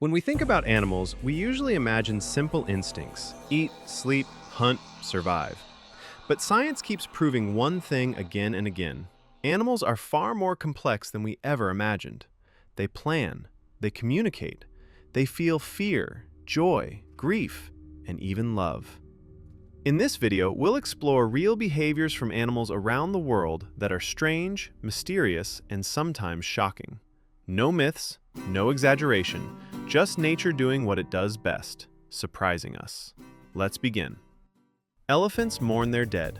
When we think about animals, we usually imagine simple instincts: eat, sleep, hunt, survive. But science keeps proving one thing again and again. Animals are far more complex than we ever imagined. They plan, they communicate, they feel fear, joy, grief, and even love. In this video, we'll explore real behaviors from animals around the world that are strange, mysterious, and sometimes shocking. No myths, no exaggeration, just nature doing what it does best, surprising us. Let's begin. Elephants mourn their dead.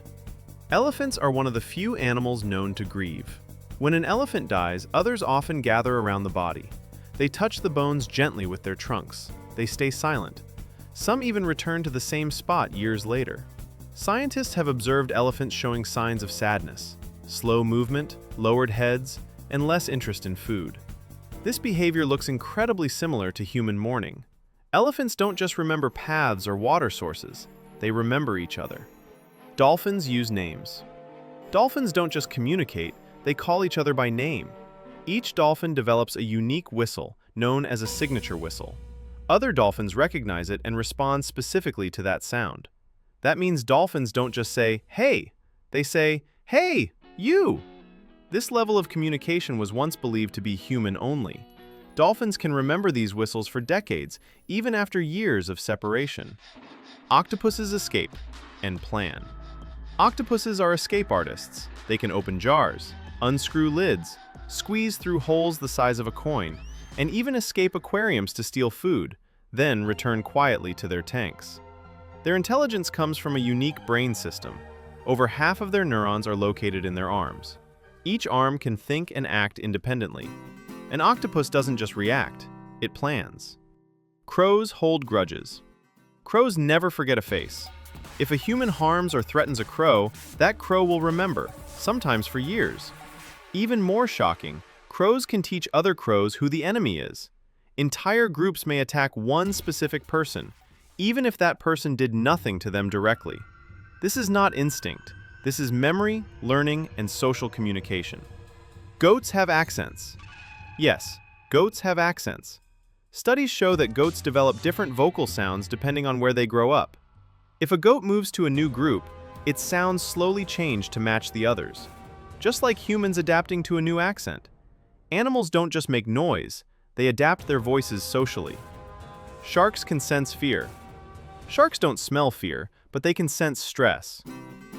Elephants are one of the few animals known to grieve. When an elephant dies, others often gather around the body. They touch the bones gently with their trunks. They stay silent. Some even return to the same spot years later. Scientists have observed elephants showing signs of sadness: slow movement, lowered heads, and less interest in food. This behavior looks incredibly similar to human mourning. Elephants don't just remember paths or water sources, they remember each other. Dolphins use names. Dolphins don't just communicate, they call each other by name. Each dolphin develops a unique whistle, known as a signature whistle. Other dolphins recognize it and respond specifically to that sound. That means dolphins don't just say, "Hey!" They say, "Hey, you!" This level of communication was once believed to be human only. Dolphins can remember these whistles for decades, even after years of separation. Octopuses escape and plan. Octopuses are escape artists. They can open jars, unscrew lids, squeeze through holes the size of a coin, and even escape aquariums to steal food, then return quietly to their tanks. Their intelligence comes from a unique brain system. Over half of their neurons are located in their arms. Each arm can think and act independently. An octopus doesn't just react, it plans. Crows hold grudges. Crows never forget a face. If a human harms or threatens a crow, that crow will remember, sometimes for years. Even more shocking, crows can teach other crows who the enemy is. Entire groups may attack one specific person, even if that person did nothing to them directly. This is not instinct. This is memory, learning, and social communication. Goats have accents. Yes, goats have accents. Studies show that goats develop different vocal sounds depending on where they grow up. If a goat moves to a new group, its sounds slowly change to match the others. Just like humans adapting to a new accent. Animals don't just make noise, they adapt their voices socially. Sharks can sense fear. Sharks don't smell fear, but they can sense stress.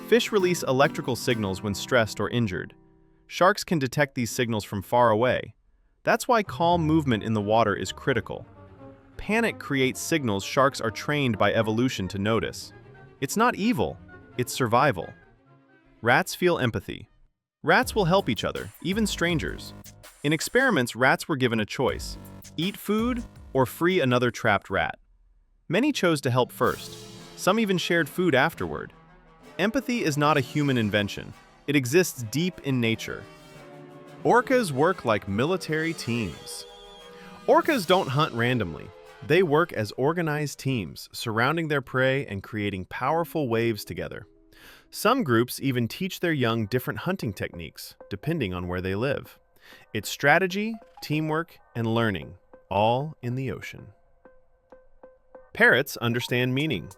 Fish release electrical signals when stressed or injured. Sharks can detect these signals from far away. That's why calm movement in the water is critical. Panic creates signals sharks are trained by evolution to notice. It's not evil, it's survival. Rats feel empathy. Rats will help each other, even strangers. In experiments, rats were given a choice: eat food or free another trapped rat. Many chose to help first. Some even shared food afterward. Empathy is not a human invention. It exists deep in nature. Orcas work like military teams. Orcas don't hunt randomly. They work as organized teams, surrounding their prey and creating powerful waves together. Some groups even teach their young different hunting techniques, depending on where they live. It's strategy, teamwork, and learning, all in the ocean. Parrots understand meaning.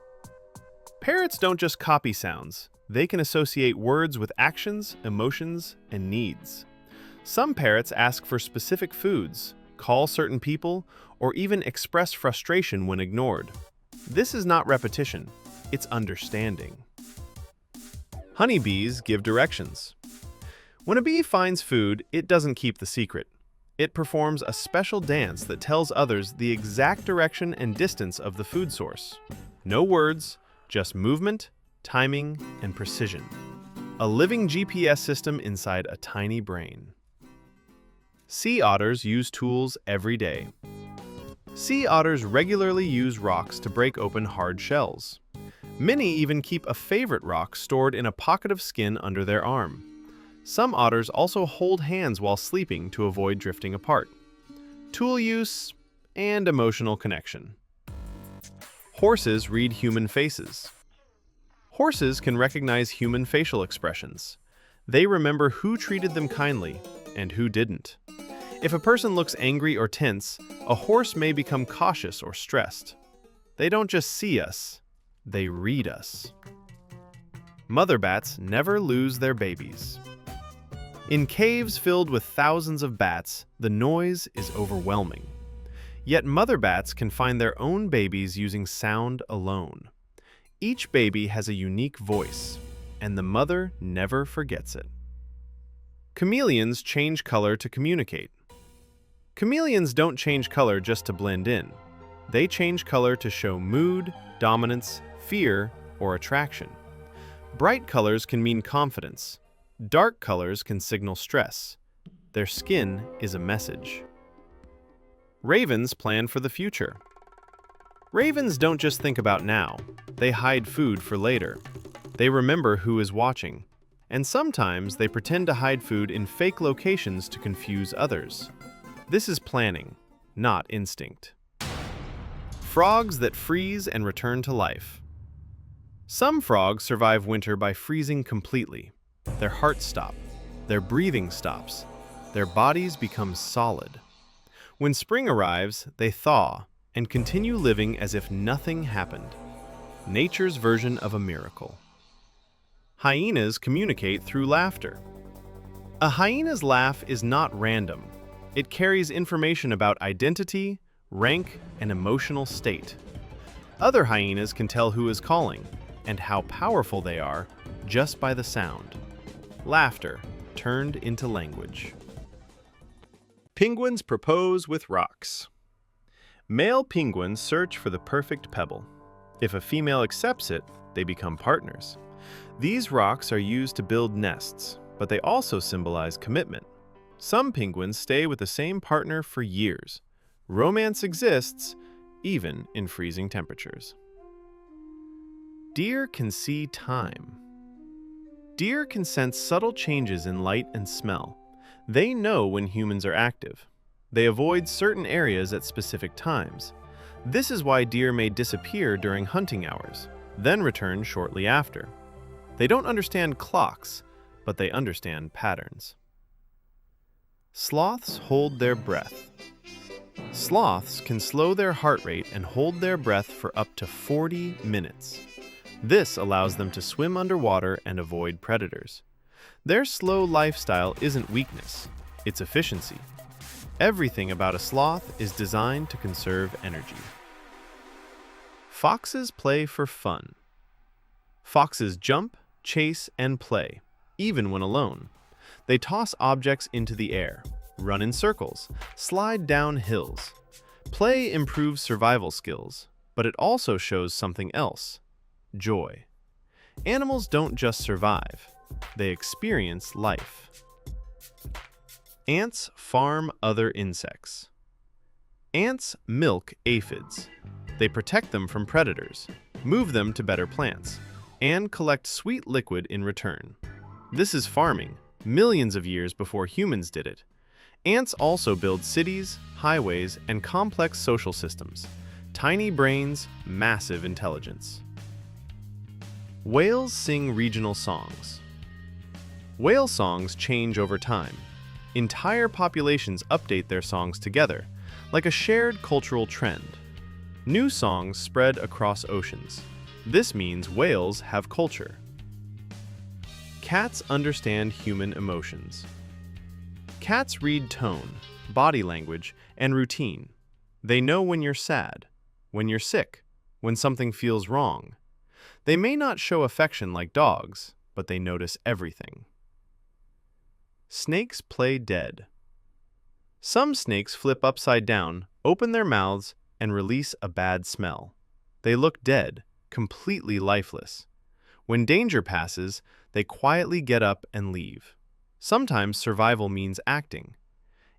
Parrots don't just copy sounds. They can associate words with actions, emotions, and needs. Some parrots ask for specific foods, call certain people, or even express frustration when ignored. This is not repetition, it's understanding. Honeybees give directions. When a bee finds food, it doesn't keep the secret. It performs a special dance that tells others the exact direction and distance of the food source. No words, just movement, timing, and precision. A living GPS system inside a tiny brain. Sea otters use tools every day. Sea otters regularly use rocks to break open hard shells. Many even keep a favorite rock stored in a pocket of skin under their arm. Some otters also hold hands while sleeping to avoid drifting apart. Tool use and emotional connection. Horses read human faces. Horses can recognize human facial expressions. They remember who treated them kindly and who didn't. If a person looks angry or tense, a horse may become cautious or stressed. They don't just see us, they read us. Mother bats never lose their babies. In caves filled with thousands of bats, the noise is overwhelming. Yet mother bats can find their own babies using sound alone. Each baby has a unique voice, and the mother never forgets it. Chameleons change color to communicate. Chameleons don't change color just to blend in. They change color to show mood, dominance, fear, or attraction. Bright colors can mean confidence. Dark colors can signal stress. Their skin is a message. Ravens plan for the future. Ravens don't just think about now. They hide food for later. They remember who is watching. And sometimes they pretend to hide food in fake locations to confuse others. This is planning, not instinct. Frogs that freeze and return to life. Some frogs survive winter by freezing completely. Their hearts stop. Their breathing stops. Their bodies become solid. When spring arrives, they thaw and continue living as if nothing happened. Nature's version of a miracle. Hyenas communicate through laughter. A hyena's laugh is not random. It carries information about identity, rank, and emotional state. Other hyenas can tell who is calling and how powerful they are just by the sound. Laughter turned into language. Penguins propose with rocks. Male penguins search for the perfect pebble. If a female accepts it, they become partners. These rocks are used to build nests, but they also symbolize commitment. Some penguins stay with the same partner for years. Romance exists, even in freezing temperatures. Deer can see time. Deer can sense subtle changes in light and smell. They know when humans are active. They avoid certain areas at specific times. This is why deer may disappear during hunting hours, then return shortly after. They don't understand clocks, but they understand patterns. Sloths hold their breath. Sloths can slow their heart rate and hold their breath for up to 40 minutes. This allows them to swim underwater and avoid predators. Their slow lifestyle isn't weakness, it's efficiency. Everything about a sloth is designed to conserve energy. Foxes play for fun. Foxes jump, chase, and play, even when alone. They toss objects into the air, run in circles, slide down hills. Play improves survival skills, but it also shows something else: joy. Animals don't just survive, they experience life. Ants farm other insects. Ants milk aphids. They protect them from predators, move them to better plants, and collect sweet liquid in return. This is farming, millions of years before humans did it. Ants also build cities, highways, and complex social systems. Tiny brains, massive intelligence. Whales sing regional songs. Whale songs change over time. Entire populations update their songs together, like a shared cultural trend. New songs spread across oceans. This means whales have culture. Cats understand human emotions. Cats read tone, body language, and routine. They know when you're sad, when you're sick, when something feels wrong. They may not show affection like dogs, but they notice everything. Snakes play dead. Some snakes flip upside down, open their mouths, and release a bad smell. They look dead, completely lifeless. When danger passes, they quietly get up and leave. Sometimes survival means acting.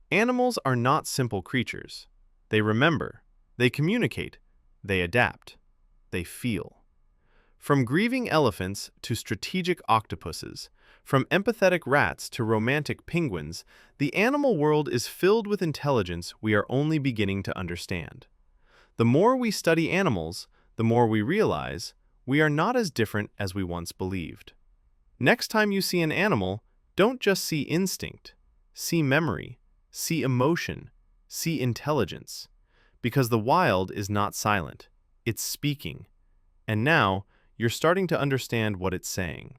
Animals are not simple creatures. They remember, they communicate, they adapt, they feel. From grieving elephants to strategic octopuses, from empathetic rats to romantic penguins, the animal world is filled with intelligence we are only beginning to understand. The more we study animals, the more we realize we are not as different as we once believed. Next time you see an animal, don't just see instinct. See memory, see emotion, see intelligence. Because the wild is not silent, it's speaking. And now, you're starting to understand what it's saying.